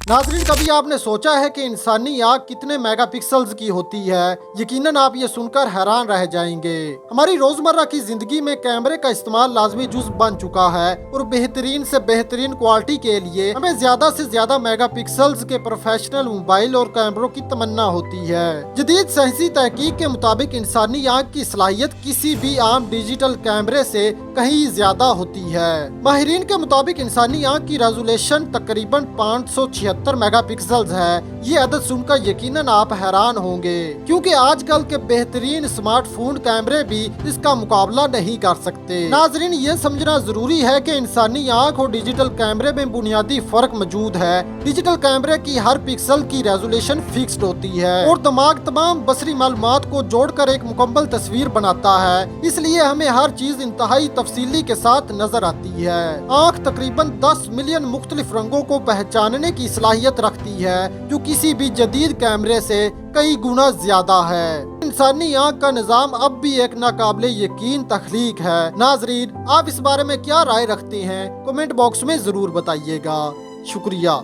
नाज़रीन, कभी आपने सोचा है कि इंसानी आँख कितने मेगापिक्सल्स की होती है? यकीनन आप ये सुनकर हैरान रह जाएंगे। हमारी रोजमर्रा की जिंदगी में कैमरे का इस्तेमाल लाजमी जुज़ बन चुका है और बेहतरीन से बेहतरीन क्वालिटी के लिए हमें ज्यादा से ज्यादा मेगापिक्सल्स के प्रोफेशनल मोबाइल और कैमरों की तमन्ना होती है। जदीद साइंसी तहकीक के मुताबिक इंसानी आँख की सलाहियत किसी भी आम डिजिटल कैमरे से कहीं ज्यादा होती है। माहिरीन के मुताबिक इंसानी आँख की रेजोल्यूशन तकरीबन 576 मेगापिक्सल्स है। ये अदद सुनकर यकीनन आप हैरान होंगे, क्योंकि आजकल के बेहतरीन स्मार्टफोन कैमरे भी इसका मुकाबला नहीं कर सकते। नाजरीन, ये समझना जरूरी है कि इंसानी आँख और डिजिटल कैमरे में बुनियादी फर्क मौजूद है। डिजिटल कैमरे की हर पिक्सल की रेजोल्यूशन फिक्स्ड होती है और दिमाग तमाम बसरी मालूमात को जोड़कर एक मुकम्मल तस्वीर बनाता है, इसलिए हमें हर चीज इंतहाई तफसीली के साथ नजर आती है। आँख तकरीबन 10 मिलियन मुख्तलिफ रंगों को पहचानने की सलाहियत रखती है, जो किसी भी जदीद कैमरे से कई गुना ज्यादा है। इंसानी आँख का निजाम अब भी एक नाकाबिले यकीन तख्लीक है। नाजरीन, आप इस बारे में क्या राय रखते हैं? कमेंट बॉक्स में जरूर बताइएगा। शुक्रिया।